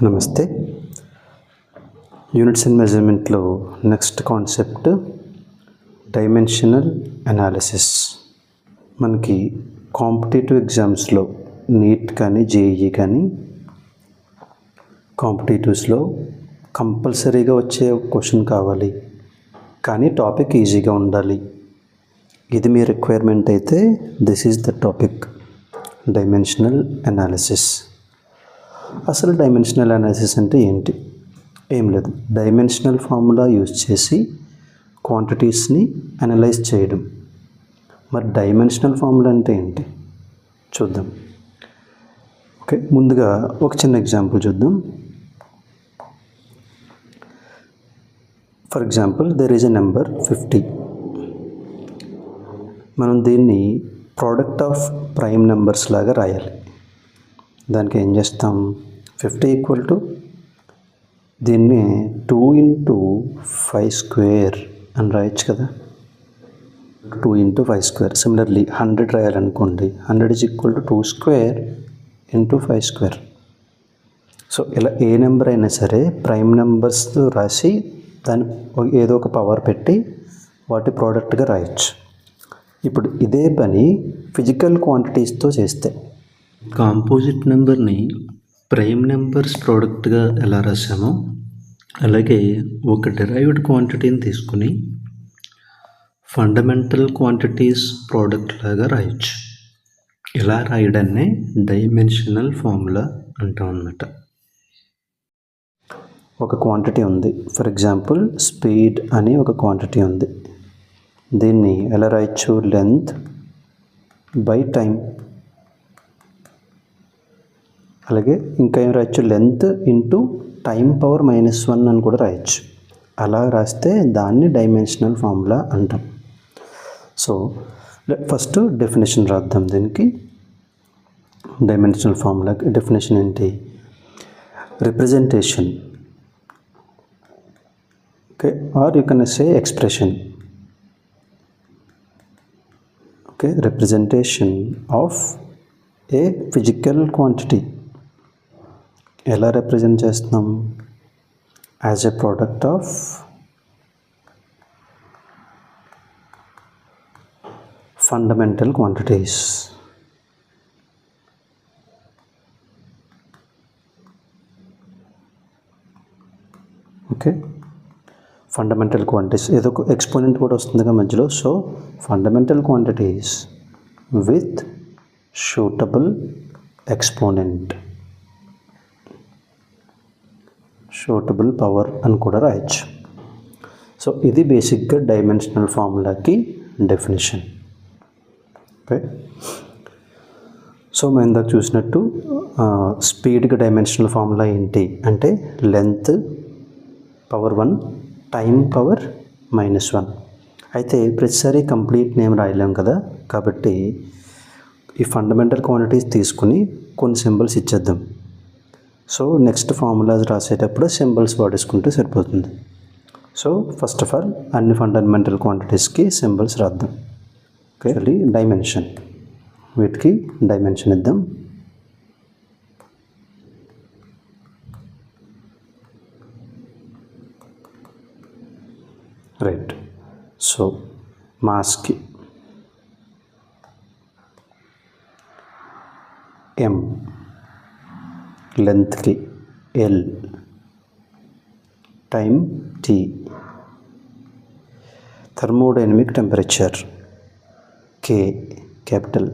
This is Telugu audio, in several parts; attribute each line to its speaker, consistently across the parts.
Speaker 1: నమస్తే. యూనిట్స్ అండ్ మెజర్మెంట్లో నెక్స్ట్ కాన్సెప్ట్ డైమెన్షనల్ అనాలిసిస్. మనకి కాంపిటేటివ్ ఎగ్జామ్స్లో నీట్ కానీ జేఈఈ కానీ కాంపిటేటివ్స్లో కంపల్సరీగా వచ్చే క్వశ్చన్ కావాలి, కానీ టాపిక్ ఈజీగా ఉండాలి. ఇది మీ రిక్వైర్మెంట్ అయితే this is the topic, dimensional analysis. అసలు డైమెన్షనల్ అనాలిసిస్ అంటే ఏంటి? ఏం లేదు, డైమెన్షనల్ ఫార్ములా యూజ్ చేసి క్వాంటిటీస్ని అనలైజ్ చేయడం. మరి డైమెన్షనల్ ఫార్ములా అంటే ఏంటి చూద్దాం. ఓకే, ముందుగా ఒక చిన్న ఎగ్జాంపుల్ చూద్దాం. For example there is a number 50. మనం దీన్ని ప్రోడక్ట్ ఆఫ్ ప్రైమ్ నెంబర్స్ లాగా రాయాలి. దానికి ఏం చేస్తాం? 50 ఈక్వల్ టు దీన్ని 2 into 5 square అని రాయొచ్చు కదా. 2 into 5 square. Similarly 100 రాయాలనుకోండి, 100 is equal to 2 square into 5 square. So ఇలా ఏ నెంబర్ అయినా సరే ప్రైమ్ నెంబర్స్ రాసి దాని ఏదో ఒక పవర్ పెట్టి వాటి ప్రోడక్ట్గా రాయొచ్చు. ఇప్పుడు ఇదే పని ఫిజికల్ క్వాంటిటీస్తో చేస్తే కాంపోజిట్ నెంబర్ని ప్రైమ్ నెంబర్స్ ప్రోడక్ట్గా ఎలా రాసామో అలాగే ఒక డిరైవ్డ్ క్వాంటిటీని తీసుకుని ఫండమెంటల్ క్వాంటిటీస్ ప్రోడక్ట్ లాగా రాయొచ్చు. ఇలా రాయడాన్నే డైమెన్షనల్ ఫార్ములా అంటాం అన్నమాట. ఒక క్వాంటిటీ ఉంది, ఫర్ ఎగ్జాంపుల్ స్పీడ్ అని ఒక క్వాంటిటీ ఉంది. దీన్ని ఎలా రాయొచ్చు? Length by time. అలాగే ఇంకా ఏం రాయొచ్చు? లెంత్ ఇంటూ టైం పవర్ -1 అని కూడా రాయొచ్చు. అలా రాస్తే దాన్ని డైమెన్షనల్ ఫార్ములా అంటాం. సో ఫస్ట్ డెఫినేషన్ రాద్దాం. దీనికి డైమెన్షనల్ ఫార్ములాకి డెఫినేషన్ ఏంటి? Representation, okay, or you can say expression. Okay, representation of a physical quantity. ఎలా రిప్రజెంట్ చేస్తున్నాం? As a product of fundamental quantities. Okay, fundamental quantities ఏదో ఒక ఎక్స్పోనెంట్ కూడా వస్తుందిగా మధ్యలో. So fundamental quantities with suitable exponent, suitable power అని కూడా రాయొచ్చు. సో ఇది బేసిక్గా డైమెన్షనల్ ఫార్ములాకి డెఫినేషన్. ఓకే, సో మనం ఇందాక చూసినట్టు స్పీడ్కి డైమెన్షనల్ ఫార్ములా ఏంటి అంటే లెంత్ పవర్ 1 టైం పవర్ -1. అయితే ప్రతిసారి కంప్లీట్ నేమ్ రాయలేం కదా, కాబట్టి ఈ ఫండమెంటల్ క్వాంటిటీస్ తీసుకుని కొన్ని సింబల్స్ ఇచ్చేద్దాం. సో నెక్స్ట్ ఫార్ములాస్ రాసేటప్పుడు సింబల్స్ వాడేసుకుంటే సరిపోతుంది. సో ఫస్ట్ ఆఫ్ ఆల్ అన్ని ఫండమెంటల్ క్వాంటిటీస్కి సింబల్స్ రాద్దాం. ఓకే, అది డైమెన్షన్, వీటికి డైమెన్షన్ ఇద్దాం. రైట్. సో మాస్కి M, లెంత్కి L, time T, thermodynamic temperature K capital,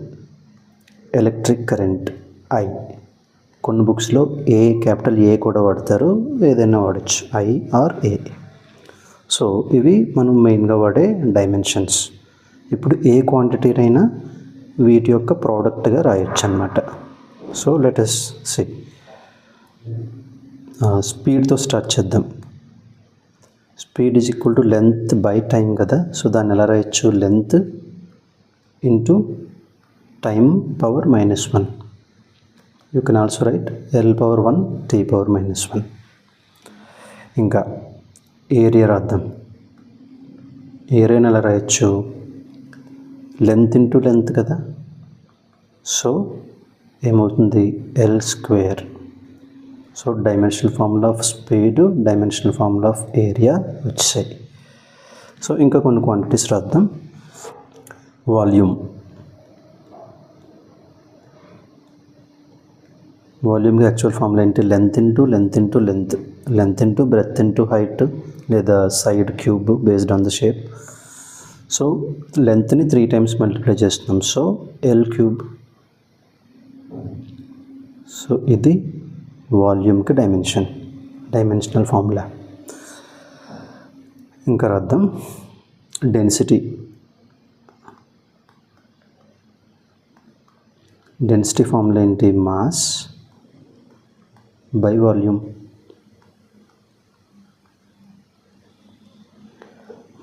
Speaker 1: electric current I. కొన్ని బుక్స్లో A క్యాపిటల్ A కూడా వాడతారు, ఏదైనా వాడచ్చు, I or A. సో ఇవి మనం మెయిన్గా వాడే డైమెన్షన్స్. ఇప్పుడు ఏ క్వాంటిటీ అయినా వీటి యొక్క ప్రోడక్ట్గా రాయొచ్చు అన్నమాట. So let us see. స్పీడ్తో స్టార్ట్ చేద్దాం. Speed is equal to length by time కదా. సో దాన్ని ఎలా రాయొచ్చు? Length into time power -1. You can also write L power 1 T power -1. ఇంకా ఏరియా రాద్దాం. ఏరియాని ఎలా రాయొచ్చు? లెంత్ ఇంటూ లెంత్ కదా. సో ఏమవుతుంది? L square. So dimensional formula of speed, dimensional formula of area వచ్చాయి. సో ఇంకా కొన్ని క్వాంటిటీస్ రాద్దాం. వాల్యూమ్కి యాక్చువల్ ఫార్ములా ఏంటి? Length into length into length, length into breadth into height లేదా side cube based on the shape. So లెంత్ని 3 times మల్టిప్లై చేస్తున్నాం. So L cube. సో ఇది వాల్యూమ్కి డైమెన్షనల్ ఫార్ములా. ఇంకా రాద్దాం. డెన్సిటీ ఫార్ములా ఏంటి? Mass by volume.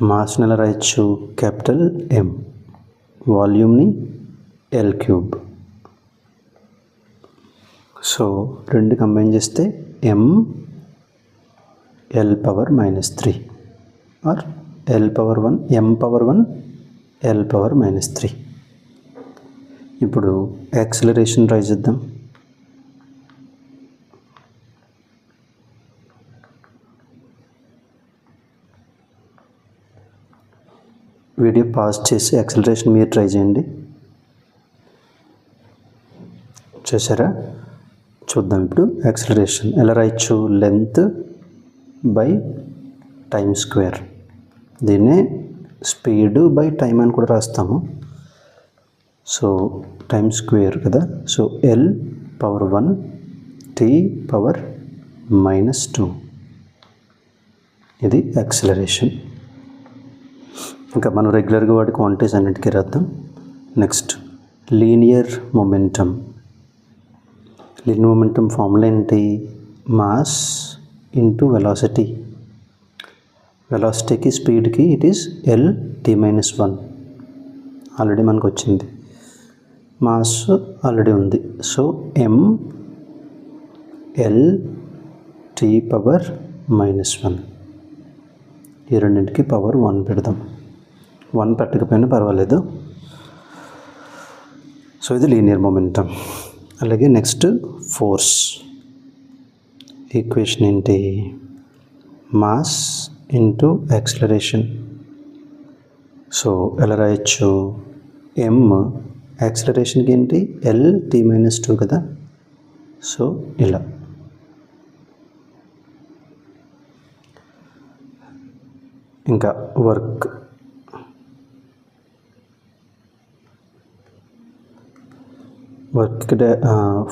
Speaker 1: మాస్ని ఎలా రాయొచ్చు? క్యాపిటల్ M, వాల్యూమ్ని ఎల్ క్యూబ్. సో రెండు కంబైన్ చేస్తే mL⁻³ or L⁻1 m⁻1 L⁻³ ఇప్పుడు యాక్సిలరేషన్ రాయిద్దాం. వీడియో పాజ్ చేసి యాక్సిలరేషన్ మీరు ట్రై చేయండి. చేశారా? చూద్దాం ఇప్పుడు యాక్సిలరేషన్ ఎలా రాయొచ్చు? Length by time square. దీన్నే స్పీడ్ బై టైమ్ అని కూడా రాస్తాము. సో టైమ్ స్క్వేర్ కదా. So L⁻1 T⁻². ఇది యాక్సిలరేషన్. ఇంకా మనం రెగ్యులర్గా వాడే క్వాంటిటీస్ అన్నిటికీ రాద్దాం. Next linear momentum. Linear momentum formula ఏంటి? Mass into velocity. వెలాసిటీకి స్పీడ్కి ఇట్ ఈస్ L⁻⁻1. ఆల్రెడీ మనకు వచ్చింది. మాస్ ఆల్రెడీ ఉంది. So mL⁻⁻1. ఈ రెండింటికి పవర్ 1 పెడదాం. 1 పెట్టకపోయినా పర్వాలేదు. సో ఇది లీనియర్ మొమెంటమ్. అలాగే నెక్స్ట్ ఫోర్స్. ఈక్వేషన్ ఏంటి? Mass into acceleration. సో ఎలా రాయొచ్చు? M యాక్సిలరేషన్కి ఏంటి? L⁻² కదా. సో ఇలా. ఇంకా వర్క్.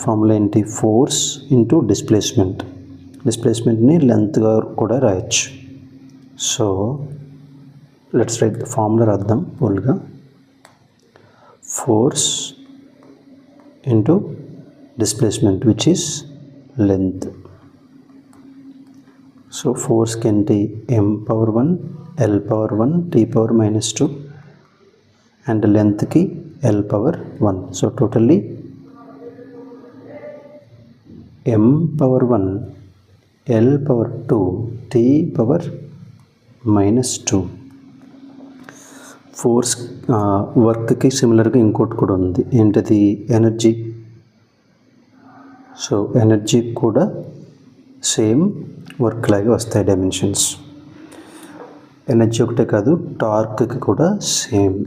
Speaker 1: ఫార్ములా ఏంటి? Force into displacement. డిస్ప్లేస్మెంట్ని లెంత్గా కూడా రాయొచ్చు. సో లెట్స్ రైట్ ఫార్ములా రాద్దాం ఫుల్గా. Force into displacement which is length. So ఫోర్స్కి ఏంటి? m⁻1 L⁻1 T⁻². అండ్ లెంత్కి L⁻1. So totally m⁻1 L⁻2 T⁻². Force వర్క్కి సిమిలర్గా ఇంకోటి కూడా ఉంది. ఏంటది? ఎనర్జీ. సో ఎనర్జీ కూడా సేమ్ వర్క్ లాగే వస్తాయి డైమెన్షన్స్. ఎనర్జీ ఒకటే కాదు, టార్క్కి కూడా same.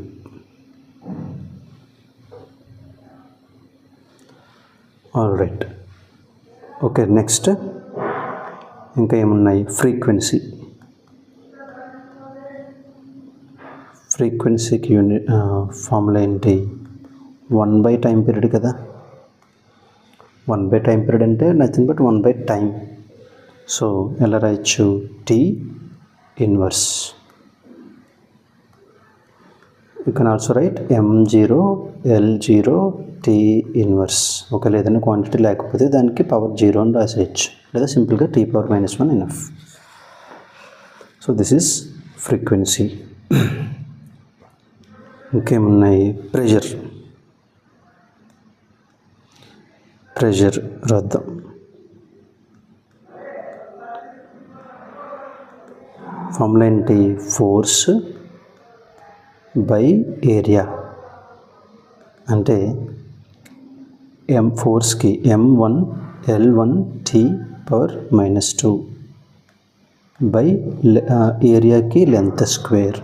Speaker 1: All right. Okay, next ఇంకా ఏమున్నాయి? ఫ్రీక్వెన్సీకి యూనిట్ ఫార్ములా ఏంటి? 1/టైం పీరియడ్ కదా. 1/టైం పీరియడ్ అంటే నథింగ్ బట్ 1/టైం. సో ఎలా రాయొచ్చు? T⁻. You can also right m0 L0 T⁻. ఒకవేళ ఏదైనా క్వాంటిటీ లేకపోతే దానికి పవర్ 0 అని రాసేయచ్చు, లేదా సింపుల్గా T⁻−1 enough. So this is frequency. ఇంకేమున్నాయి? ప్రెషర్ రాద్దాం. ఫార్ములా ఏంటి? Force by area. అంటే ఫోర్స్కి m1 L1 T power -2 by ఏరియాకి లెంత్ స్క్వేర్.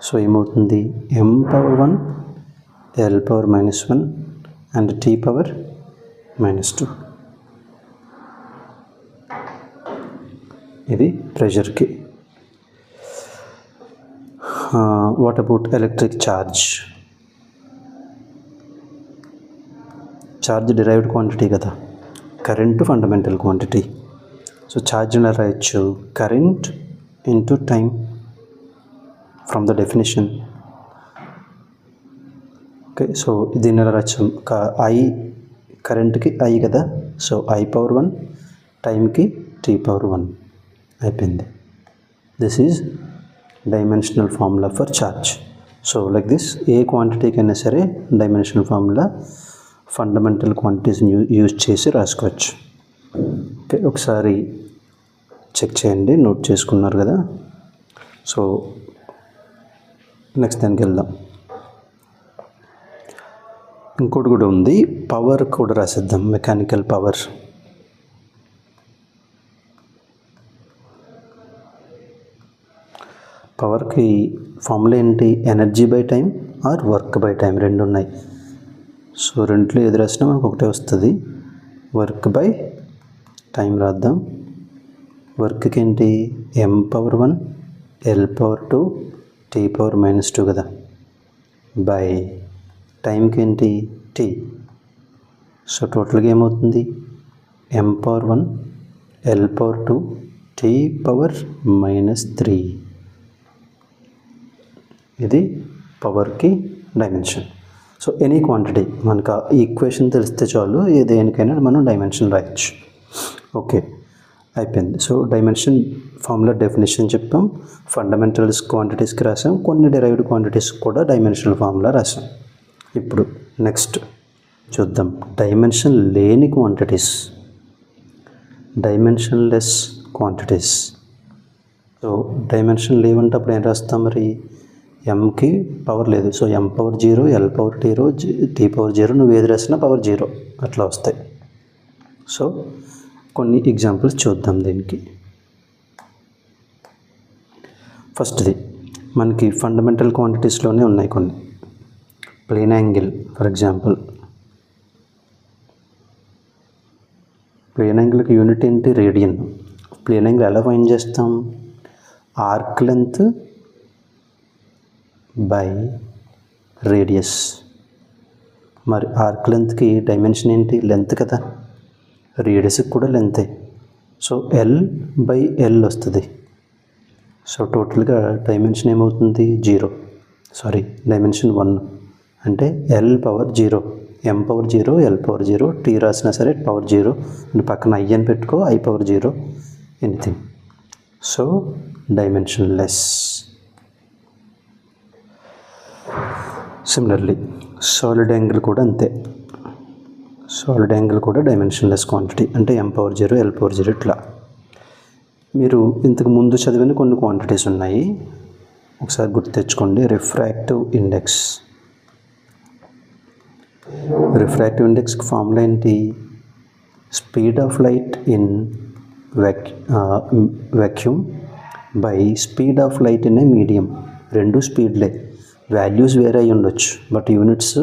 Speaker 1: సో ఏమవుతుంది, m power 1 L power -1 and T power -2. ఇది ప్రెషర్కి. What about electric charge? Charge derived quantity కదా, current fundamental quantity. So charge ఎలా రాయొచ్చు, current into time from the definition. Okay, so దీన్ని ఎలా రాయొచ్చు, ఐ కరెంట్కి ఐ కదా, సో ఐ పవర్ 1, టైంకి T పవర్ 1 అయిపోయింది. This is dimensional formula for charge. So like this, ఏ క్వాంటిటీకైనా సరే డైమెన్షనల్ ఫార్ములా ఫండమెంటల్ క్వాంటిటీస్ని యూజ్ చేసి రాసుకోవచ్చు. ఓకే, ఒకసారి చెక్ చేయండి, నోట్ చేసుకున్నారు కదా. సో నెక్స్ట్ దానికి వెళ్దాం. ఇంకోటి కూడా ఉంది, పవర్ కూడా రాసేద్దాం. Mechanical power. పవర్కి ఫార్ములా ఏంటి, energy by time or work by time, రెండు ఉన్నాయి. సో రెంట్లో ఏది రాసినా మనకు ఒకటే వస్తుంది. వర్క్ బై టైం రాద్దాం. వర్క్కి ఏంటి, m power 1 L power 2 T power -2 కదా, బై టైంకి ఏంటి T. సో టోటల్గా ఏమవుతుంది, m power 1 L power 2 T power -3. ఇది పవర్కి డైమెన్షన్. సో ఎనీ క్వాంటిటీ మనకు ఆ ఈక్వేషన్ తెలిస్తే చాలు, ఏ దేనికైనా మనం డైమెన్షన్ రాయొచ్చు. ఓకే, అయిపోయింది. సో డైమెన్షన్ ఫార్ములా డెఫినేషన్ చెప్పాం, ఫండమెంటల్స్ క్వాంటిటీస్కి రాసాం, కొన్ని డిరైవ్డ్ క్వాంటిటీస్ కూడా డైమెన్షనల్ ఫార్ములా రాసాం. ఇప్పుడు నెక్స్ట్ చూద్దాం డైమెన్షన్ లేని quantities, dimension less quantities. So dimension లేవంటే అప్పుడు ఏం రాస్తాం, మరి ఎంకి పవర్ లేదు, so m power 0 L power T power 0, నువ్వు ఏది రాసినా పవర్ 0 అట్లా వస్తాయి. సో కొన్ని ఎగ్జాంపుల్స్ చూద్దాం దీనికి. ఫస్ట్ది మనకి ఫండమెంటల్ క్వాంటిటీస్లోనే ఉన్నాయి కొన్ని. Plane angle for example, plane యాంగిల్కి యూనిట్ ఏంటి, రేడియన్. ప్లేన్ యాంగిల్ ఎలా ఫైండ్ చేస్తాం, ఆర్క్ లెంత్ బై రేడియస్. మరి ఆర్క్ లెంత్కి డైమెన్షన్ ఏంటి, లెంత్ కదా, రేడియస్కి కూడా లెంతే. సో L బై L వస్తుంది. సో టోటల్గా డైమెన్షన్ ఏమవుతుంది, 0, సారీ డైమెన్షన్ 1 అంటే L power 0, m power 0 L power 0, T రాసినా సరే పవర్ 0, అంటే పక్కన I అని పెట్టుకో, I power 0, anything. So dimension less. Similarly solid angle కూడా అంతే. సాలిడ్ యాంగిల్ కూడా డైమెన్షన్లెస్ క్వాంటిటీ, అంటే m పవర్ 0 L పవర్ 0 ఇట్లా. మీరు ఇంతకు ముందు చదివిన కొన్ని క్వాంటిటీస్ ఉన్నాయి, ఒకసారి గుర్తు తెచ్చుకోండి. Refractive index. రిఫ్రాక్టివ్ ఇండెక్స్కి ఫార్ములా ఏంటి, speed of light in vacuum by speed of light in a medium. రెండు స్పీడ్లే, వాల్యూస్ వేరే అయి ఉండొచ్చు, బట్ యూనిట్స్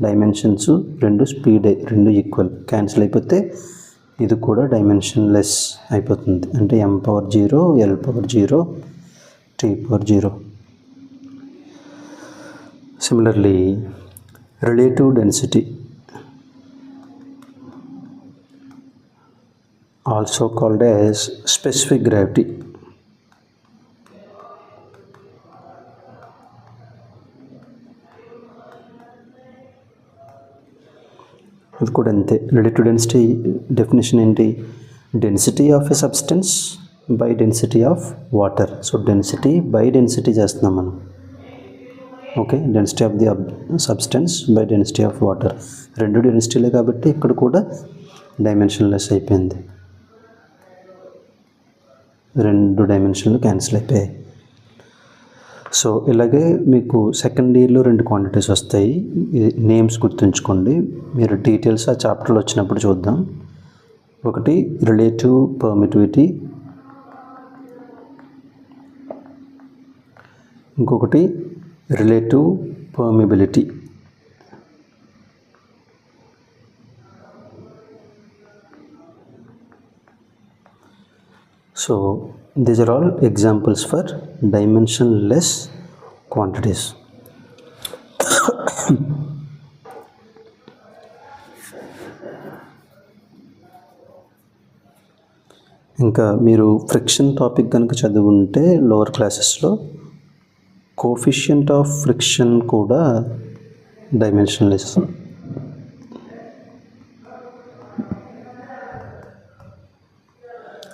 Speaker 1: డైమెన్షన్స్ రెండు స్పీడే, రెండు ఈక్వల్. క్యాన్సిల్ అయిపోతే ఇది కూడా డైమెన్షన్ లెస్ అయిపోతుంది, అంటే m power 0 L power 0 T power 0. Similarly relative density, also called as specific gravity. ఇది కూడా అంతే. రిలేటివ్ డెన్సిటీ డెఫినేషన్ ఏంటి, density of a substance by density of water. So density by density చేస్తున్నాం మనం. Okay, density of the substance by density of water, రెండు డెన్సిటీలే కాబట్టి ఇక్కడ కూడా డైమెన్షన్ లెస్ అయిపోయింది, రెండు డైమెన్షన్లు క్యాన్సిల్ అయిపోయాయి. సో ఇలాగే మీకు సెకండ్ ఇయర్లో రెండు క్వాంటిటీస్ వస్తాయి, నేమ్స్ గుర్తుంచుకోండి. మీరు డీటెయిల్స్ ఆ చాప్టర్లో వచ్చినప్పుడు చూద్దాం. ఒకటి రిలేటివ్ పర్మిటివిటీ, ఇంకొకటి relative permeability. So these are all examples for dimensionless quantities. ఇంకా మీరు ఫ్రిక్షన్ టాపిక్ కనుక చదువుంటే లోవర్ క్లాసెస్లో కోఎఫిషియంట్ ఆఫ్ ఫ్రిక్షన్ కూడా డైమెన్షన్లెస్.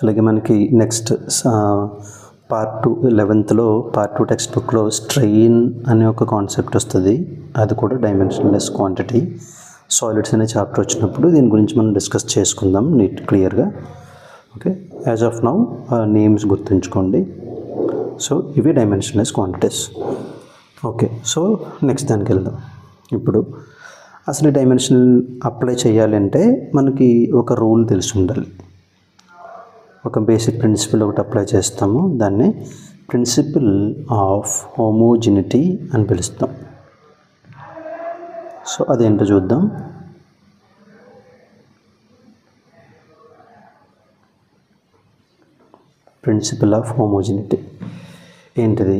Speaker 1: అలాగే మనకి next part 2 11th part 2 text బుక్లో స్ట్రెయిన్ అనే ఒక కాన్సెప్ట్ వస్తుంది. అది కూడా డైమెన్షన్లెస్ క్వాంటిటీ. సాలిడ్స్ అనే చాప్టర్ వచ్చినప్పుడు దీని గురించి మనం డిస్కస్ చేసుకుందాం క్లియర్గా. Okay, as of now names గుర్తుంచుకోండి. సో ఇవి dimensionless quantities. Okay, so next దానికి వెళ్దాం. ఇప్పుడు అసలు డైమెన్షనల్ అప్లై చేయాలంటే మనకి ఒక రూల్ తెలిసి ఉండాలి. ఒక బేసిక్ ప్రిన్సిపల్ ఒకటి అప్లై చేస్తాము. దాన్ని ప్రిన్సిపల్ ఆఫ్ హోమోజినిటీ అని పిలుస్తాం. సో అదేంటో చూద్దాం. ప్రిన్సిపల్ ఆఫ్ హోమోజినిటీ ఏంటిది?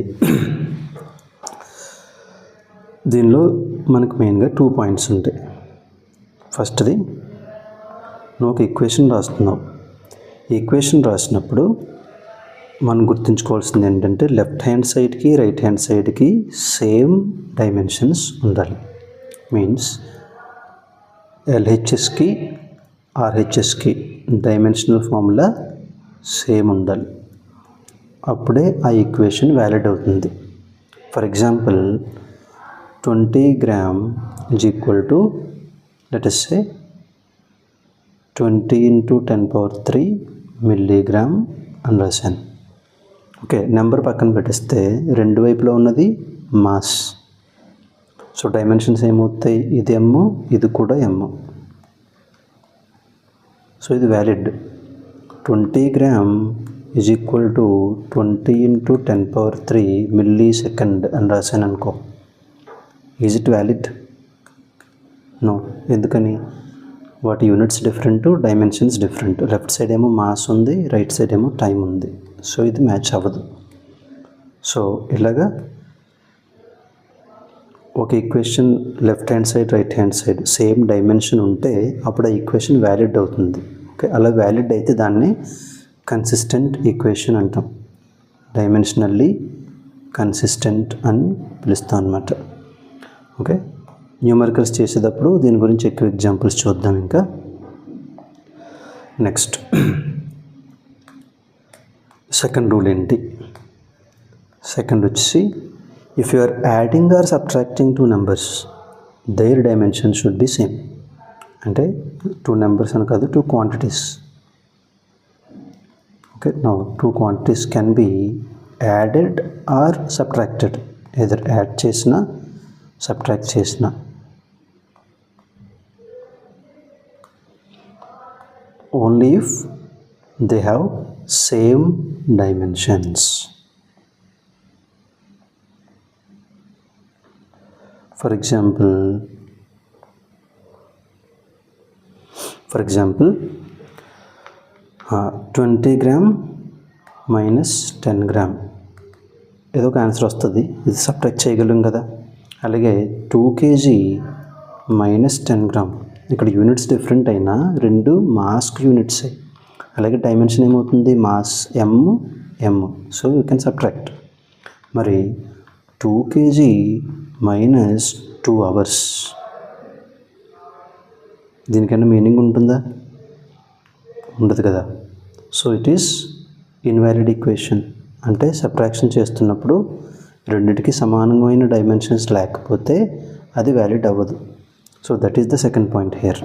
Speaker 1: దీనిలో మనకు మెయిన్గా 2 పాయింట్స్ ఉంటాయి. ఫస్ట్ది, నువ్వు ఒక ఈక్వేషన్ రాస్తున్నావు. ఈక్వేషన్ రాసినప్పుడు మనం గుర్తుంచుకోవాల్సింది ఏంటంటే లెఫ్ట్ హ్యాండ్ సైడ్కి రైట్ హ్యాండ్ సైడ్కి సేమ్ డైమెన్షన్స్ ఉండాలి. మీన్స్ ఎల్హెచ్ఎస్కి ఆర్హెచ్ఎస్కి డైమెన్షనల్ ఫార్ములా సేమ్ ఉండాలి. అప్పుడే ఆ ఈక్వేషన్ వ్యాలిడ్ అవుతుంది. For example 20 grams is equal to, let us say, 20 into 10⁻³ milligram అని రాశాను. ఓకే, నెంబర్ పక్కన పెట్టేస్తే రెండు వైపులో ఉన్నది మాస్. సో డైమెన్షన్స్ ఏమవుతాయి? ఇది ఎమ్, ఇది కూడా ఎమ్. సో ఇది valid. 20 grams is equal to 20 into 10⁻³ millisecond అని రాశాను అనుకో. Is it valid? నో. ఎందుకని? వాటి units different, dimensions different. Left side ఏమో మాస్ ఉంది, రైట్ సైడ్ ఏమో టైం ఉంది. సో ఇది మ్యాచ్ అవ్వదు. సో ఇలాగా ఒక equation left hand side right hand side same dimension ఉంటే అప్పుడు ఆ ఈక్వేషన్ వ్యాలిడ్ అవుతుంది. ఓకే, అలా వ్యాలిడ్ అయితే దాన్ని కన్సిస్టెంట్ ఈక్వేషన్ అంటాం. డైమెన్షనల్లీ కన్సిస్టెంట్ అని పిలుస్తాం అన్నమాట. ఓకే, న్యూమరికల్స్ చేసేటప్పుడు దీని గురించి ఎక్కువ ఎగ్జాంపుల్స్ చూద్దాం. ఇంకా నెక్స్ట్ సెకండ్ రూల్ ఏంటి? సెకండ్ వచ్చి, if you are adding or subtracting 2 numbers, their dimension should be same. అంటే 2 numbers అని కాదు, 2 quantities. Okay, now 2 quantities can be added or subtracted. Either add చేసిన సబ్ట్రాక్ట్ చేసిన. Only if they have same dimensions. For example 20 grams minus 10 grams ఏదో ఒక ఆన్సర్ వస్తుంది. ఇది సబ్ట్రాక్ట్ చేయగలం కదా. అలాగే 2 kg minus 10 grams, ఇక్కడ యూనిట్స్ డిఫరెంట్ అయినా రెండు మాస్క్ యూనిట్సే. అలాగే డైమెన్షన్ ఏమవుతుంది? Mass M. So you can subtract. మరి 2 kg minus 2 hours, దీనికన్నా మీనింగ్ ఉంటుందా? ఉండదు కదా. So it is invalid equation. అంటే సబ్ట్రాక్షన్ చేస్తున్నప్పుడు రెండింటికి సమానమైన డైమెన్షన్స్ లేకపోతే అది వ్యాలిడ్ అవ్వదు. So that is the second point here.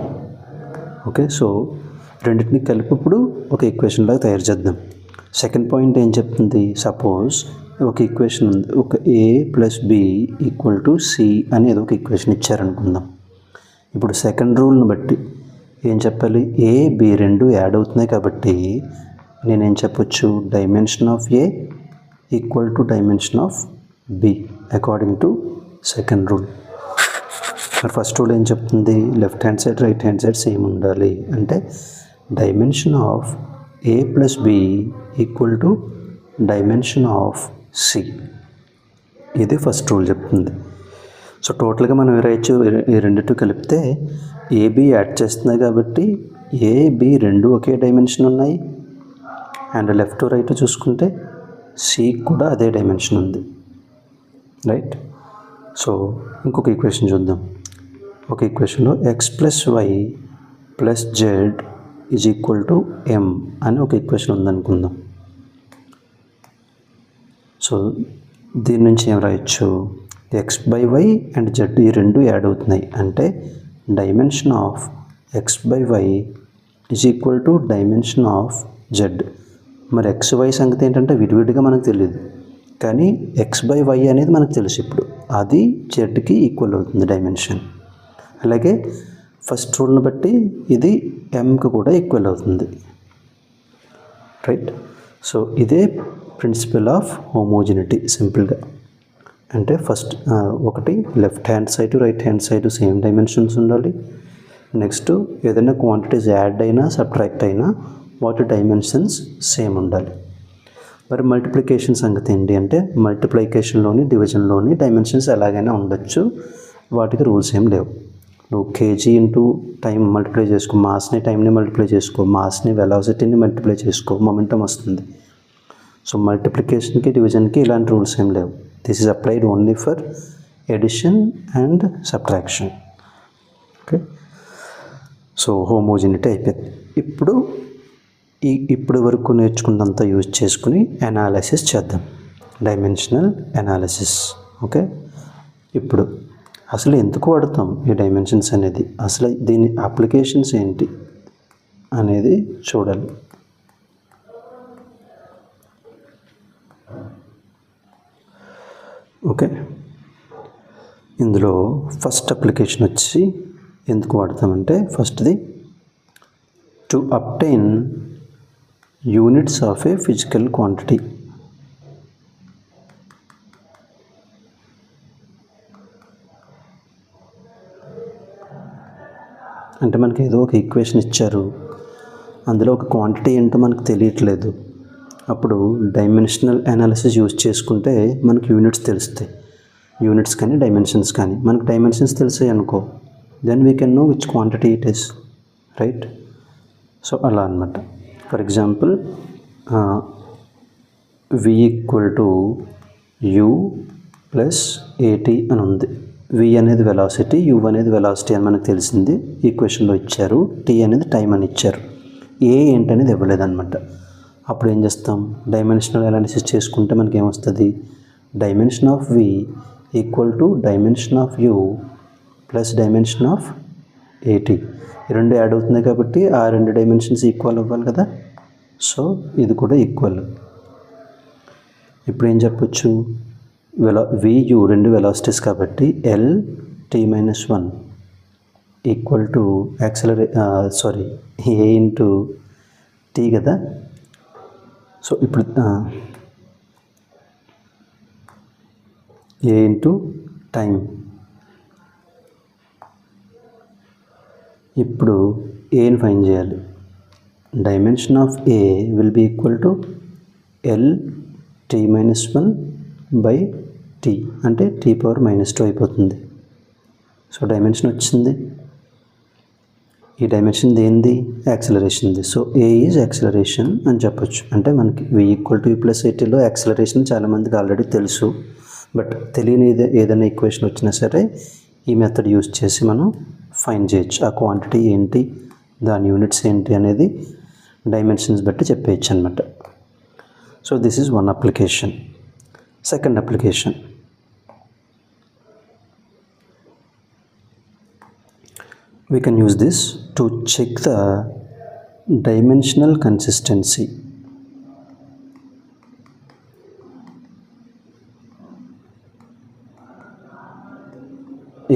Speaker 1: Okay, so రెండింటిని కలిపిప్పుడు ఒక ఈక్వేషన్ లాగా తయారు చేద్దాం. సెకండ్ పాయింట్ ఏం చెప్తుంది? సపోజ్ ఒక ఈక్వేషన్ ఉంది. ఒక A + B = C అని ఏదో ఒక ఈక్వేషన్ ఇచ్చారనుకుందాం. ఇప్పుడు సెకండ్ రూల్ని బట్టి ఏం చెప్పాలి, ఏ బి రెండు యాడ్ అవుతున్నాయి కాబట్టి నేనేం చెప్పొచ్చు, dimension of A equal to dimension of B according to second rule. మరి ఫస్ట్ రూల్ ఏం చెప్తుంది, left hand side right hand side same ఉండాలి. అంటే dimension of A plus B equal to dimension of C, ఇది ఫస్ట్ రూల్ చెప్తుంది. సో టోటల్గా మనం రాయొచ్చు, ఈ రెండిటి కలిపితే ఏబి యాడ్ చేస్తున్నాయి కాబట్టి ఏబి రెండు ఒకే డైమెన్షన్ ఉన్నాయి. అండ్ లెఫ్ట్ రైట్ చూసుకుంటే సి కూడా అదే డైమెన్షన్ ఉంది, రైట్. సో ఇంకొక ఈక్వేషన్ చూద్దాం. ఒక ఈక్వేషన్లో x plus y plus z is equal to m అని ఒక ఈక్వేషన్ ఉందనుకుందాం. సో దీని నుంచి ఏం రాయొచ్చు, x by y and z ఈ రెండు యాడ్ అవుతున్నాయి. అంటే dimension of x by y is equal to dimension of z. మరి ఎక్స్ వై సంగతి ఏంటంటే విడివిడిగా మనకు తెలియదు, కానీ ఎక్స్ బై వై అనేది మనకు తెలుసు ఇప్పుడు, అది జెడ్కి ఈక్వల్ అవుతుంది డైమెన్షన్. అలాగే ఫస్ట్ రూల్ని బట్టి ఇది ఎంకి కూడా ఈక్వల్ అవుతుంది, రైట్. సో ఇదే ప్రిన్సిపల్ ఆఫ్ హోమోజినిటీ సింపుల్గా. అంటే ఫస్ట్ ఒకటి left hand side right hand side same dimensions ఉండాలి. నెక్స్ట్ ఏదైనా క్వాంటిటీస్ యాడ్ అయినా సబ్ట్రాక్ట్ అయినా వాటి డైమెన్షన్స్ సేమ్ ఉండాలి. మరి మల్టిప్లికేషన్ సంగతి ఏంటి అంటే మల్టిప్లికేషన్లోని డివిజన్లోని డైమెన్షన్స్ ఎలాగైనా ఉండొచ్చు, వాటికి రూల్స్ ఏం లేవు. నువ్వు కేజీ ఇంటూ టైం మల్టిప్లై చేసుకో, మాస్ని టైంని మల్టిప్లై చేసుకో, మాస్ని వెలాసిటీని మల్టిప్లై చేసుకో, మొమెంటం వస్తుంది. సో మల్టిప్లికేషన్కి డివిజన్కి ఇలాంటి రూల్స్ ఏం లేవు. This is applied only for addition and subtraction. Okay, so homogeneity అయిపోయింది. ఇప్పుడు వరకు నేర్చుకున్నంత యూజ్ చేసుకుని అనాలిసిస్ చేద్దాం, డైమెన్షనల్ అనాలిసిస్. ఓకే, ఇప్పుడు అసలు ఎందుకు వాడతాం ఈ డైమెన్షన్స్ అనేది, అసలు దీని అప్లికేషన్స్ ఏంటి అనేది చూడాలి. ఓకే, ఇందులో ఫస్ట్ అప్లికేషన్ వచ్చి ఎందుకు వాడతామంటే ఫస్ట్ది to obtain units of a physical quantity. అంటే మనకి ఏదో ఒక ఈక్వేషన్ ఇచ్చారు, అందులో ఒక క్వాంటిటీ ఏంటో మనకు తెలియట్లేదు, అప్పుడు డైమెన్షనల్ అనాలిసిస్ యూజ్ చేసుకుంటే మనకు యూనిట్స్ తెలుస్తాయి. యూనిట్స్ కానీ డైమెన్షన్స్ కానీ మనకు డైమెన్షన్స్ తెలిసాయి అనుకో, then we can know which quantity it is, right. So అలా అనమాట. For example V equal to you plus A T అని ఉంది. వి అనేది వెలాసిటీ, యూ అనేది వెలాసిటీ అని మనకు తెలిసింది, ఈక్వేషన్లో ఇచ్చారు. టీ అనేది టైం అని ఇచ్చారు, ఏ ఏంటనేది ఇవ్వలేదన్నమాట. అప్పుడు ఏం చేస్తాం, డైమెన్షనల్ అనాలిసిస్ చేసుకుంటే మనకి ఏమొస్తుంది, dimension of V equal to dimension of U plus dimension of A T. ఈ రెండు యాడ్ అవుతుంది కాబట్టి ఆ రెండు డైమెన్షన్స్ ఈక్వల్ అవ్వాలి కదా. సో ఇది కూడా ఈక్వల్. ఇప్పుడు ఏం చెప్పొచ్చు, వియు రెండు వెలాసిటీస్ కాబట్టి L T minus 1 equal to a into t కదా. సో ఇప్పుడు ఏ ఇంటూ టైం. ఇప్పుడు ఏని ఫైండ్ చేయాలి. Dimension of a will be equal to L T minus 1 by t, అంటే టీ పవర్ -2 అయిపోతుంది. సో డైమెన్షన్ వచ్చింది. ఈ డైమెన్షన్ దేనిది, యాక్సిలరేషన్ది. సో ఏ ఈజ్ యాక్సిలరేషన్ అని చెప్పొచ్చు. అంటే మనకి v equal to you plus ఏటీలో యాక్సిలరేషన్ చాలామందికి ఆల్రెడీ తెలుసు, బట్ తెలియని ఏదైనా ఈక్వేషన్ వచ్చినా సరే ఈ మెథడ్ యూజ్ చేసి మనం ఫైండ్ చేయొచ్చు. ఆ క్వాంటిటీ ఏంటి, దాని యూనిట్స్ ఏంటి అనేది డైమెన్షన్స్ బట్టి చెప్పేయచ్చు అనమాట. So this is one application. Second application, we can use this to check the dimensional consistency.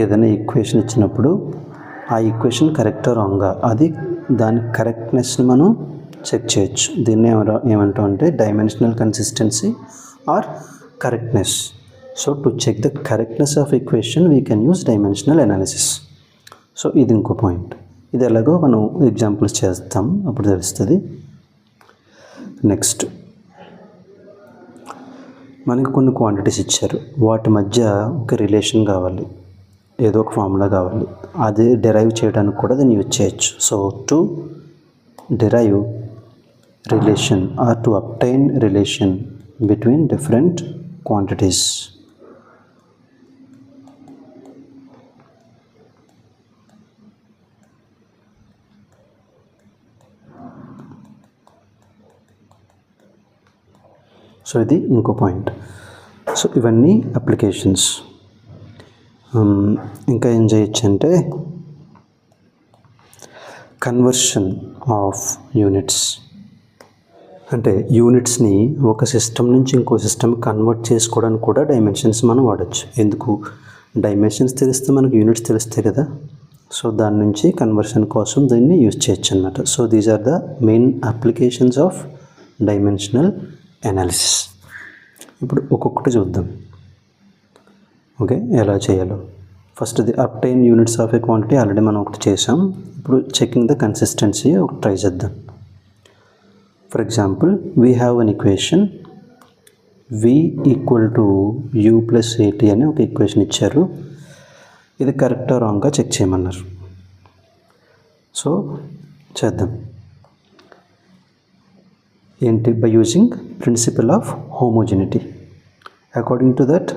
Speaker 1: ఏదైనా ఈక్వేషన్ ఇచ్చినప్పుడు ఆ ఈక్వేషన్ కరెక్టా రాంగా, అది దాని కరెక్ట్నెస్ని మనం చెక్ చేయొచ్చు. దీన్ని ఏమంటాం అంటే dimensional consistency or correctness. So to check the correctness of equation we can use dimensional analysis. So ఇది ఇంకో పాయింట్. ఇది ఎలాగో మనం ఎగ్జాంపుల్స్ చేస్తాం, అప్పుడు తెలుస్తుంది. నెక్స్ట్, మనకి కొన్ని క్వాంటిటీస్ ఇచ్చారు, వాటి మధ్య ఒక రిలేషన్ కావాలి, ఏదో ఒక ఫార్ములా కావాలి. అది డెరైవ్ చేయడానికి కూడా దీన్ని యూజ్ చేయొచ్చు. So to derive relation or to obtain relation between different quantities, so ఇది ఇంకో పాయింట్. సో ఇవన్నీ అప్లికేషన్స్. ఇంకా ఏం చేయొచ్చు అంటే కన్వర్షన్ ఆఫ్ యూనిట్స్. అంటే యూనిట్స్ని ఒక సిస్టమ్ నుంచి ఇంకో సిస్టమ్ కన్వర్ట్ చేసుకోవడానికి కూడా డైమెన్షన్స్ మనం వాడచ్చు. ఎందుకు? డైమెన్షన్స్ తెలిస్తే మనకు యూనిట్స్ తెలుస్తాయి కదా. సో దాని నుంచి కన్వర్షన్ కోసం దీన్ని యూజ్ చేయొచ్చు అన్నమాట. So these are the main applications of dimensional analysis. ఇప్పుడు ఒక్కొక్కటి చూద్దాం, ఓకే, ఎలా చేయాలో. First the obtain units of a quantity already మనం ఒకటి చేసాం. ఇప్పుడు చెకింగ్ ద కన్సిస్టెన్సీ ఒకటి ట్రై చేద్దాం. For example, we have an equation v equal to u plus at అని ఒక ఈక్వేషన్ ఇచ్చారు. ఇది కరెక్టా రాంగ్గా చెక్ చేయమన్నారు. సో చేద్దాం. ఏంటి? By using principle of homogeneity. According to that,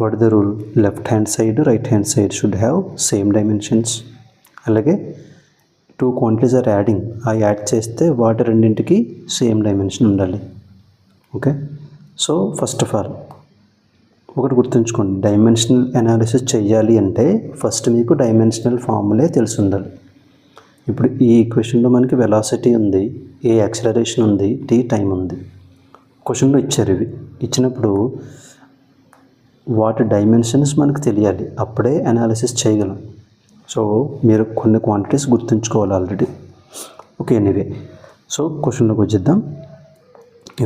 Speaker 1: what the rule? Left hand side, right hand side should have same dimensions. అలాగే టూ క్వాంటిటీస్ ఆర్ యాడింగ్, ఆ యాడ్ చేస్తే వాటి రెండింటికి సేమ్ డైమెన్షన్ ఉండాలి. Okay. So first of all ఒకటి గుర్తుంచుకోండి, డైమెన్షనల్ అనాలిసిస్ చేయాలి అంటే ఫస్ట్ మీకు డైమెన్షనల్ ఫార్ములే తెలిసి ఉండాలి. ఇప్పుడు ఈ ఈక్వేషన్లో మనకి వెలాసిటీ ఉంది, ఏ యాక్సిలరేషన్ ఉంది, t టైం ఉంది. క్వశ్చన్లో ఇచ్చారు. ఇవి ఇచ్చినప్పుడు వాటి డైమెన్షన్స్ మనకు తెలియాలి, అప్పుడే అనాలిసిస్ చేయగలం. సో మీరు కొన్ని క్వాంటిటీస్ గుర్తుంచుకోవాలి ఆల్రెడీ. Okay, anyway. సో క్వశ్చన్లోకి వచ్చేద్దాం.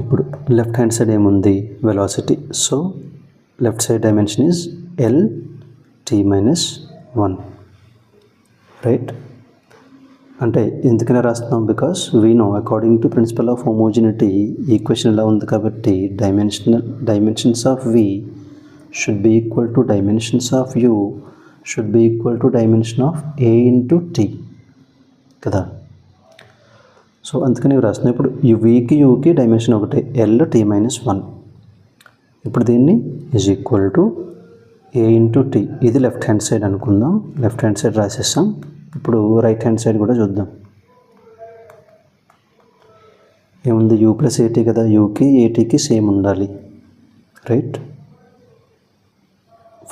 Speaker 1: ఇప్పుడు లెఫ్ట్ హ్యాండ్ సైడ్ ఏముంది? Velocity. So left side dimension is L(t-1), right? అంటే ఎందుకనే రాస్తున్నాం? Because we know according to principle of homogeneity equation ఎలా ఉంది కాబట్టి dimensions of v should be equal to dimensions of u should be equal to dimension of a into t కదా. సో అందుకని రాస్తున్నాం. ఇప్పుడు vకి uకి డైమెన్షన్ ఒకటే, L(t-1). ఇప్పుడు దీన్ని is equal to a into t. ఇది లెఫ్ట్ హ్యాండ్ సైడ్ అనుకుందాం, లెఫ్ట్ హ్యాండ్ సైడ్ రాసేస్తాం. ఇప్పుడు రైట్ హ్యాండ్ సైడ్ కూడా చూద్దాం. ఏముంది? u ప్లస్ at కదా, uకి atకి సేమ్ ఉండాలి, రైట్?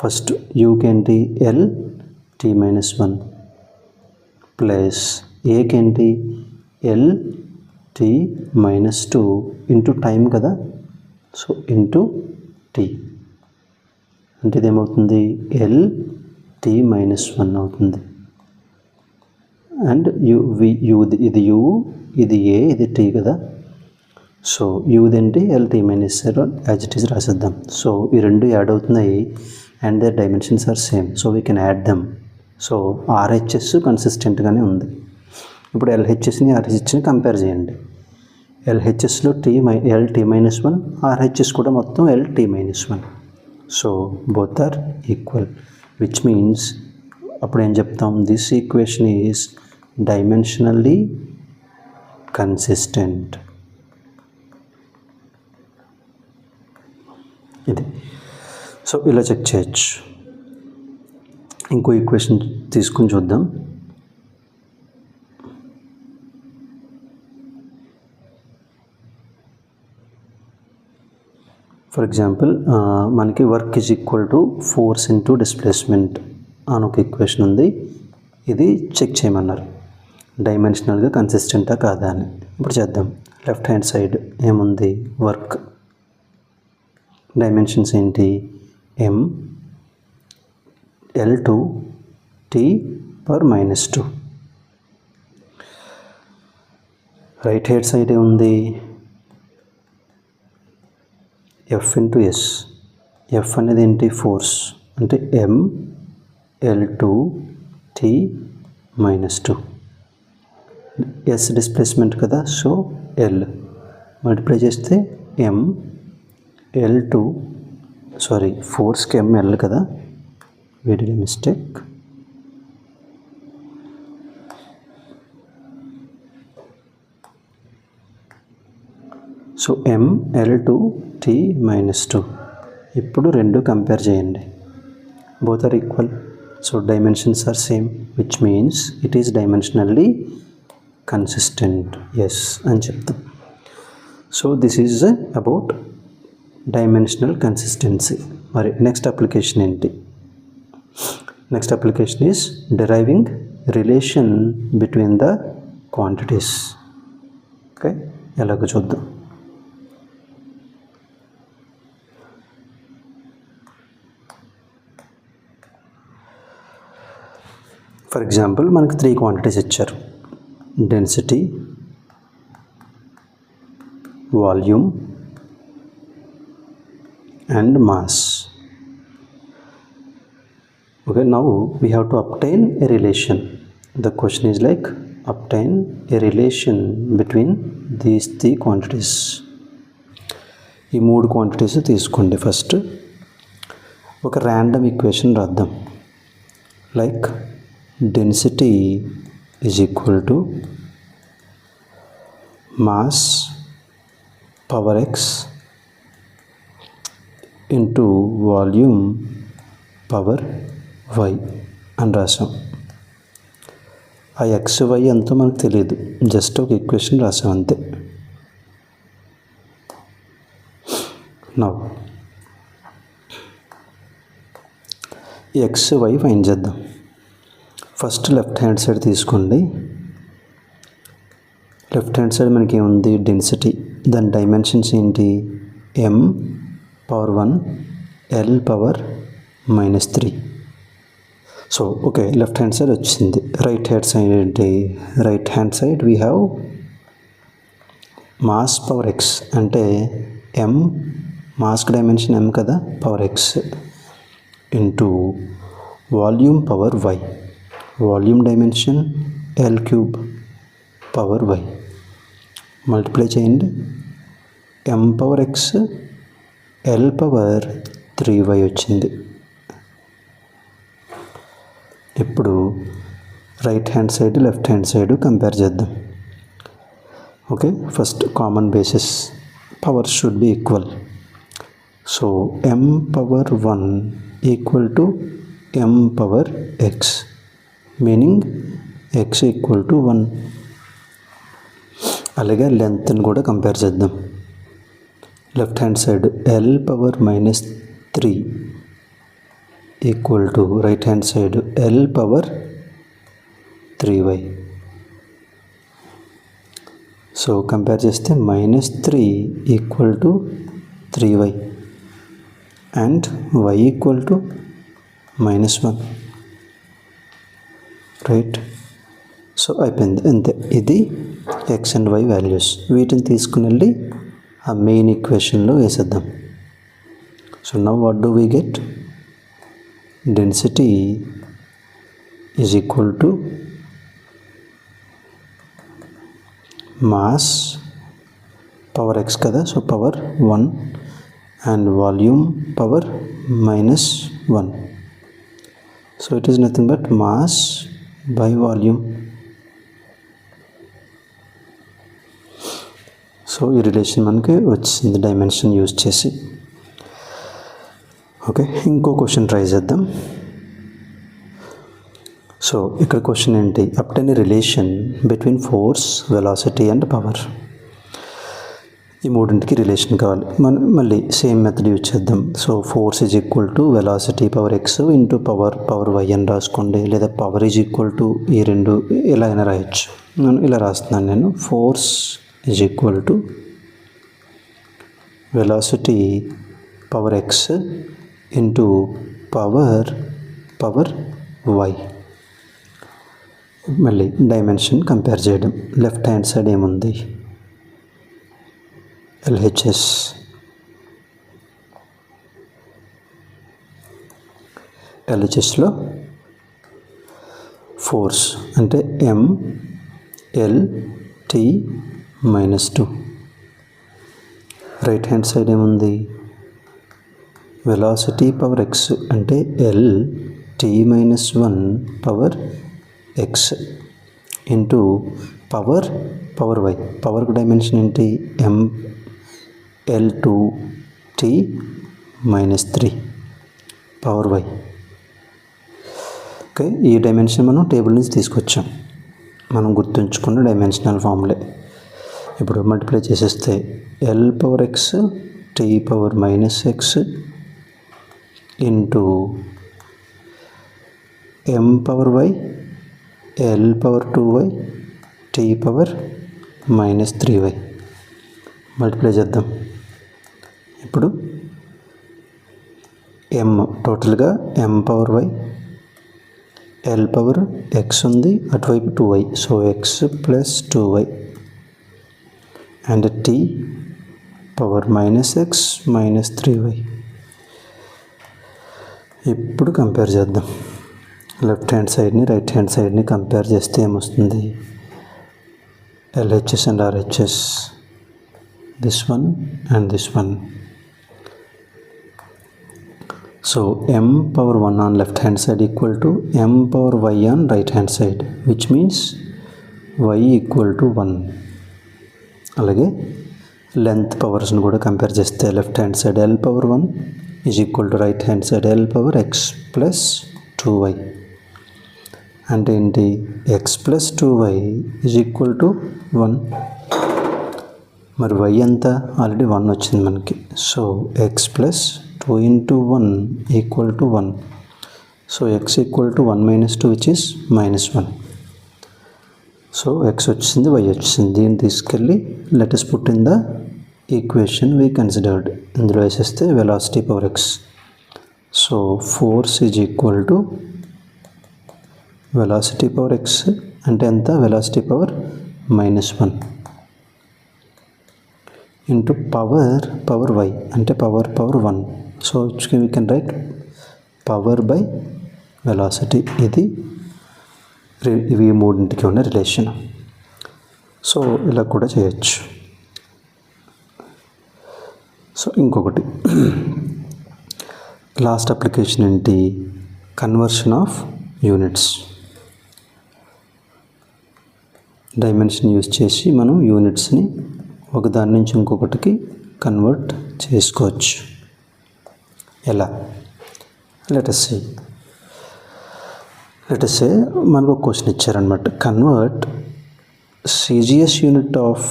Speaker 1: ఫస్ట్ యూకి ఏంటి? L(t-1) ప్లస్ ఏకి ఏంటి? L(t-2) ఇంటూ టైం కదా. సో ఇంటూ t అంటే ఇదేమవుతుంది? L(t-1) అవుతుంది. అండ్ ఇది u, ఇది a, ఇది t కదా. సో యూదేంటి? L(t-0) యాజ్ ఇట్ ఈజ్ రాసేద్దాం. సో ఈ రెండు యాడ్ అవుతున్నాయి and their dimensions are same, so we can add them. So RHS కన్సిస్టెంట్గానే ఉంది. ఇప్పుడు LHSని RHSని కంపేర్ చేయండి. LHSలో L(t-1), RHS కూడా మొత్తం L(t-1). So both are equal, which means అప్పుడు ఏం చెప్తాం? This equation is dimensionally consistent. ఇది. సో ఇలా చెక్ చేయొచ్చు. ఇంకో ఈక్వేషన్ తీసుకుని చూద్దాం. ఫర్ ఎగ్జాంపుల్, మనకి work is equal to force into displacement అని ఒక ఈక్వేషన్ ఉంది. ఇది చెక్ చేయమన్నారు డైమెన్షనల్గా కన్సిస్టెంటా కాదా అని. ఇప్పుడు చేద్దాం. లెఫ్ట్ హ్యాండ్ సైడ్ ఏముంది? వర్క్. డైమెన్షన్స్ ఏంటి? M, L2, T, power -2. Right hand side ఉంది ఎఫ్ ఇంటూ ఎస్. ఎఫ్ అనేది ఏంటి? ఫోర్స్, అంటే mL2T -2. ఎస్ డిస్ప్లేస్మెంట్ కదా, సో ఎల్ మల్టిప్లై చేస్తే mL2, సారీ ఫోర్స్కి mL కదా, వెరీ మిస్టేక్. So mL2T -2. ఇప్పుడు రెండు కంపేర్ చేయండి. Both are equal, so dimensions are same, which means it is dimensionally consistent. Yes అని చెప్తాం. So this is about dimensional consistency. మరి నెక్స్ట్ అప్లికేషన్ ఏంటి? Next application is deriving relation between the quantities. Okay, ఎలాగో చూద్దాం. ఫర్ ఎగ్జాంపుల్ మనకు 3 క్వాంటిటీస్ ఇచ్చారు: density, volume and mass. Okay, now we have to obtain a relation. The question is like, obtain a relation between these 3 quantities. ఈ 3 క్వాంటిటీస్ తీసుకోండి. ఫస్ట్ ఒక ర్యాండమ్ ఈక్వేషన్ రాద్దాం. Like density is equal to mass power X into volume power Y అని రాసాం. ఆ ఎక్స్ వై ఎంతో మనకు తెలియదు, జస్ట్ ఒక ఈక్వేషన్ రాసాం అంతే. నౌ ఎక్స్ వై ఫైండ్ చేద్దాం. ఫస్ట్ లెఫ్ట్ హ్యాండ్ సైడ్ తీసుకోండి. లెఫ్ట్ హ్యాండ్ సైడ్ మనకి ఏముంది? డెన్సిటీ. దాని డైమెన్షన్స్ ఏంటి? m power 1 l power -3. So okay, left hand side వచ్చింది. రైట్ హ్యాండ్ సైడ్ ఏంటి? Right hand side we have mass power X, అంటే m, మాస్క్ డైమెన్షన్ m కదా, power X into volume power y, volume dimension l³ power y. Multiply చేయండి. m power x l power 3y వచ్చింది. ఇప్పుడు right hand side left hand side compare చేద్దాం. Okay, first common basis, power should be equal. So m power 1 equal to m power x, meaning x equal to 1. అలాగే లెంత్ని కూడా కంపేర్ చేద్దాం. Left hand side l power -3 equal to right hand side l power 3y. So compare చేస్తే -3 equal to 3y and y equal to -1. Right, so అయిపోయింది అంతే. ఇది ఎక్స్ అండ్ వై వాల్యూస్. వీటిని తీసుకుని వెళ్ళి ఆ మెయిన్ ఈక్వేషన్లో వేసేద్దాం. So now what do we get? Density is equal to mass power x కదా, so power 1 and volume power -1. So it is nothing but mass by volume. So ఈ రిలేషన్ మనకి వచ్చింది డైమెన్షన్ యూజ్ చేసి. ఓకే, ఇంకో క్వశ్చన్ ట్రై చేద్దాం. సో ఇక్కడ క్వశ్చన్ ఏంటి? Obtain relation between force, velocity and power. ఈ మూడింటికి రిలేషన్ కావాలి. మనం మళ్ళీ సేమ్ మెథడ్ యూజ్ చేద్దాం. So force is equal to velocity power X into power Y అని రాసుకోండి, లేదా పవర్ ఈజ్ ఈక్వల్ టు ఈ రెండు ఎలా అయినా రాయొచ్చు. నేను ఇలా రాస్తున్నాను. నేను force is equal to velocity power X into power y. మళ్ళీ డైమెన్షన్ కంపేర్ చేయడం. లెఫ్ట్ హ్యాండ్ సైడ్ ఏముంది, ఎల్హెచ్ఎస్, ఎల్హెచ్ఎస్లో ఫోర్స్ అంటే MLT-2. రైట్ హ్యాండ్ సైడ్ ఏముంది, వెలాసిటీ పవర్ x అంటే LT-1 power x into power y. పవర్కి డైమెన్షన్ ఏంటి, ML2T-3 పవర్ y. ఓకే, ఈ డైమెన్షన్ మనం టేబుల్ నుంచి తీసుకొచ్చాం, మనం గుర్తుంచుకున్న డైమెన్షనల్ ఫార్ములే. ఇప్పుడు మల్టిప్లై చేసేస్తే L power x T power -x into M power y L power 2y T power -3y. Multiply చేద్దాం. ఇప్పుడు M టోటల్గా M power y L power x ఉంది, అటువైపు 2y, so x plus 2y and T power -x -3y. ఇప్పుడు కంపేర్ చేద్దాం. లెఫ్ట్ హ్యాండ్ సైడ్ని రైట్ హ్యాండ్ సైడ్ని కంపేర్ చేస్తే ఏమొస్తుంది, LHS and RHS, this one and this one. So M power 1 on left hand side equal to M power y on right hand side, which means y equal to 1. అలాగే లెంత్ పవర్స్ని కూడా కంపేర్ చేస్తే left hand side L power 1 is equal to right hand side L power x plus 2y. అంటే ఏంటి, x plus 2y is equal to 1. మరి y ఎంత, ఆల్రెడీ 1 వచ్చింది మనకి, so x plus 2 into 1 equal to 1. So x equal to 1 minus 2 which is -1. So x వచ్చింది, y వచ్చింది. దీన్ని తీసుకెళ్ళి let us put in the equation we considered. ఇందులో వేసేస్తే velocity power x. So force is equal to velocity power x అంటే ఎంత, velocity power -1 into power y అంటే power 1. So we can write power by velocity. ఇది ఇవి మూడింటికి ఉన్న రిలేషన్. సో ఇలా కూడా చేయొచ్చు. సో ఇంకొకటి లాస్ట్ అప్లికేషన్ ఏంటి, conversion of units. Dimension use చేసి మనం యూనిట్స్ని ఒకదాని నుంచి ఇంకొకటికి కన్వర్ట్ చేసుకోవచ్చు. ఎలా, లెటస్ సే మనకు ఒక క్వశ్చన్ ఇచ్చారనమాట, convert CGS unit of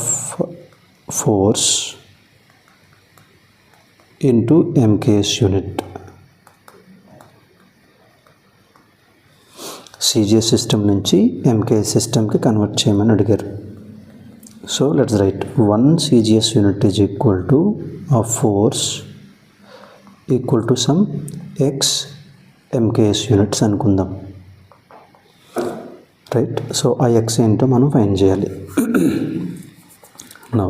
Speaker 1: force into MKS unit. CGS system నుంచి MKS సిస్టమ్కి కన్వర్ట్ చేయమని అడిగారు. So let's write 1 CGS unit is equal to ఆ force equal to some x MKS units అనుకుందాం, రైట్. సో ఆ x ఏంటో మనం ఫైండ్ చేయాలి. నౌ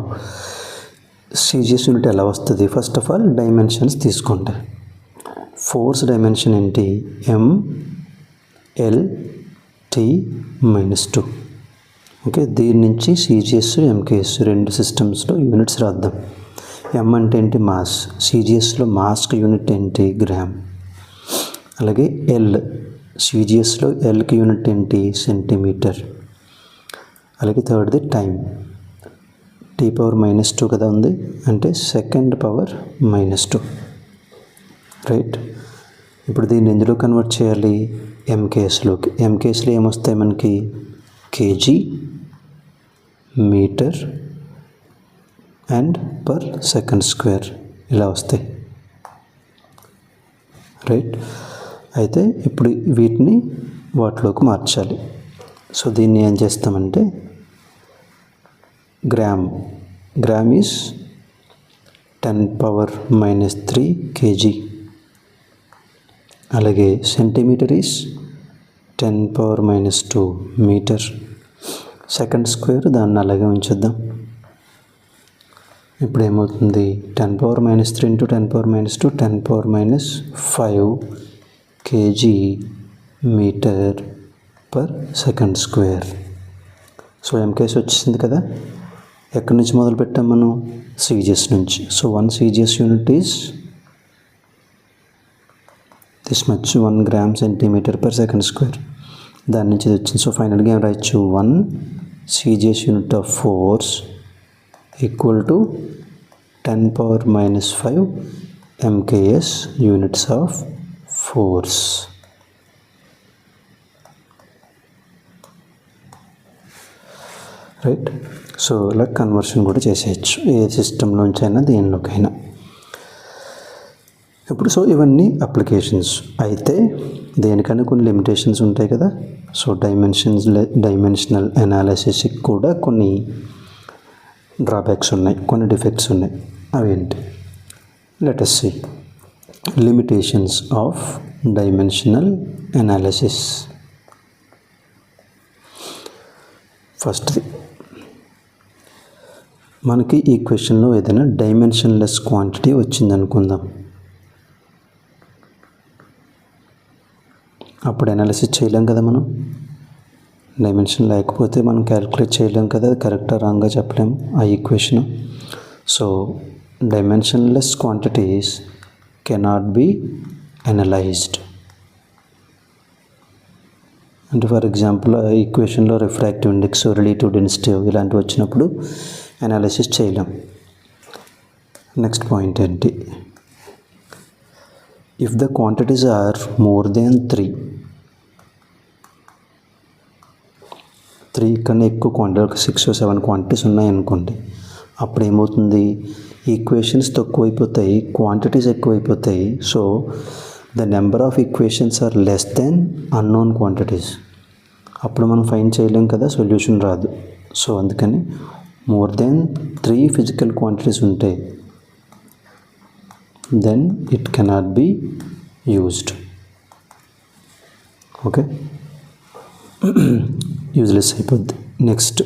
Speaker 1: CGS యూనిట్ ఎలా వస్తుంది, ఫస్ట్ ఆఫ్ ఆల్ డైమెన్షన్స్ తీసుకోండి. ఫోర్స్ డైమెన్షన్ ఏంటి, MLT-2. ఓకే, దీని నుంచి CGS MKS రెండు సిస్టమ్స్లో యూనిట్స్ రాద్దాం. M అంటే ఏంటి, మాస్. CGSలో మాస్కి యూనిట్ ఏంటి, గ్రామ్. అలాగే L, CGSలో Lకి యూనిట్ ఏంటి, సెంటీమీటర్. అలాగే థర్డ్ది టైం, T పవర్ -2 కదా ఉంది, అంటే సెకండ్ పవర్ -2, రైట్. ఇప్పుడు దీన్ని ఎందులో కన్వర్ట్ చేయాలి, MKSలోకి. MKSలో ఏమొస్తాయి మనకి, KG, metre and per second square ఇలా వస్తాయి, రైట్. అయితే ఇప్పుడు వీటిని వాటిలోకి మార్చాలి. సో దీన్ని ఏం చేస్తామంటే, గ్రామ్ ఈజ్ 10 పవర్ -3 kg. అలాగే centimetre is 10⁻² metre second square, దాన్ని అలాగే ఉంచుద్దాం. ఇప్పుడు ఏమవుతుంది, 10⁻³ into 10⁻², 10⁻5 kg metre per second square. So MKS వచ్చింది కదా. ఎక్కడి నుంచి మొదలు పెట్టాం మనం, సీజిఎస్ నుంచి. So 1 CGS unit is this much, 1 gram centimetre per second square. దాని నుంచి ఇది వచ్చింది. సో ఫైనల్గా ఏం రాయొచ్చు, 1 CGS unit of force equal to 10⁻5 MKS units of force. Right. So ఇలా కన్వర్షన్ కూడా చేసేయచ్చు, ఏ సిస్టంలోంచి అయినా దేనిలోకైనా. ఇప్పుడు సో ఇవన్నీ అప్లికేషన్స్ అయితే, దేనికైనా కొన్ని లిమిటేషన్స్ ఉంటాయి కదా. సో డైమెన్షనల్ అనాలిసిస్కి కూడా కొన్ని డ్రాబ్యాక్స్ ఉన్నాయి, కొన్ని డిఫెక్ట్స్ ఉన్నాయి. అవేంటి, let us see limitations of dimensional analysis. ఫస్ట్ది, మనకి ఈ క్వశ్చన్లో ఏదైనా డైమెన్షన్లెస్ క్వాంటిటీ వచ్చిందనుకుందాం. అప్పుడు అనాలిసిస్ చేయలేం కదా మనం. డైమెన్షన్ లేకపోతే మనం క్యాలిక్యులేట్ చేయలేం కదా, అది కరెక్టా రాంగ్గా చెప్పలేము ఆ equation. So dimensionless quantities cannot be analysed. అంటే ఫర్ ఎగ్జాంపుల్ ఈక్వేషన్లో రిఫ్రాక్టివ్ ఇండెక్స్, రిలేటివ్ డెన్సిటీ ఇలాంటివి వచ్చినప్పుడు అనాలిసిస్ చేయలేం. నెక్స్ట్ పాయింట్ ఏంటి, if the quantities are more than 3 కన్నా ఎక్కువ క్వాంటిటీ, ఒక 6 or 7 క్వాంటిటీస్ ఉన్నాయనుకోండి, అప్పుడు ఏమవుతుంది, ఈక్వేషన్స్ తక్కువైపోతాయి, క్వాంటిటీస్ ఎక్కువైపోతాయి. So the number of equations are less than unknown quantities. అప్పుడు మనం ఫైండ్ చేయలేం కదా, సొల్యూషన్ రాదు. సో అందుకని మోర్ దెన్ 3 ఫిజికల్ క్వాంటిటీస్ ఉంటాయి, then it cannot be used. Okay, useless అయిపోద్ది. నెక్స్ట్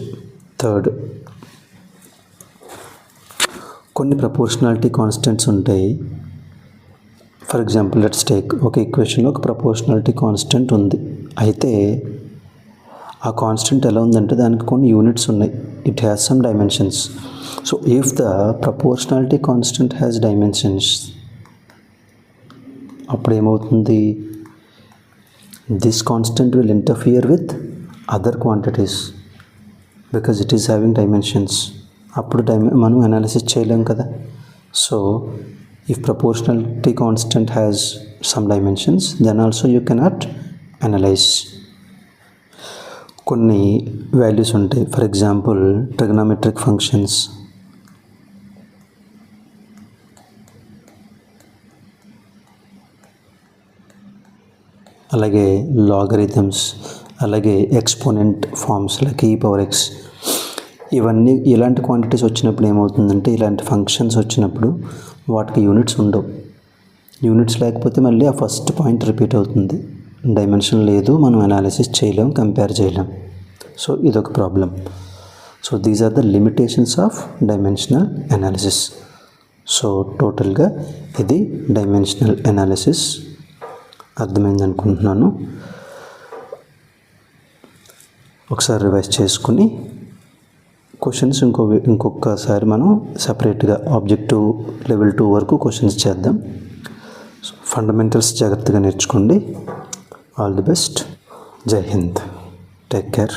Speaker 1: థర్డ్, కొన్ని ప్రపోర్షనాలిటీ కాన్స్టెంట్స్ ఉంటాయి. ఫర్ ఎగ్జాంపుల్ లెట్స్ టేక్, ఒక ఈక్వేషన్లో ఒక ప్రపోర్షనాలిటీ కాన్స్టెంట్ ఉంది. అయితే ఆ కాన్స్టెంట్ ఎలా ఉందంటే దానికి కొన్ని యూనిట్స్ ఉన్నాయి, it has some dimensions. So if the proportionality constant has dimensions, అప్పుడు ఏమవుతుంది, this constant will interfere with other quantities because it is having dimensions. అప్పుడు మనం అనాలిసిస్ చేయలేం కదా. So if proportionality constant has some dimensions, then also you cannot analyse. కొన్ని వాల్యూస్ ఉంటాయి, ఫర్ ఎగ్జాంపుల్ ట్రిగనోమెట్రిక్ ఫంక్షన్స్, అలాగే లాగరిథమ్స్, అలాగే ఎక్స్పోనెంట్ ఫార్మ్స్ లైక్ e⁻x. ఇవన్నీ ఇలాంటి క్వాంటిటీస్ వచ్చినప్పుడు ఏమవుతుందంటే, ఇలాంటి ఫంక్షన్స్ వచ్చినప్పుడు వాటికి యూనిట్స్ ఉండవు. యూనిట్స్ లేకపోతే మళ్ళీ ఆ ఫస్ట్ పాయింట్ రిపీట్ అవుతుంది, డైమెన్షన్ లేదు, మనం అనాలిసిస్ చేయలేం, కంపేర్ చేయలేం. సో ఇదొక problem. So these are the limitations of dimensional analysis. So టోటల్గా ఇది డైమెన్షనల్ అనాలిసిస్. అర్థమైంది అనుకుంటున్నాను. ఒకసారి రివైజ్ చేసుకుని క్వశ్చన్స్ ఇంకొకసారి మనం సపరేట్గా ఆబ్జెక్టివ్ లెవెల్ 2 వరకు క్వశ్చన్స్ చేద్దాం. ఫండమెంటల్స్ జాగ్రత్తగా నేర్చుకోండి. All the best. జై హింద్. Take care.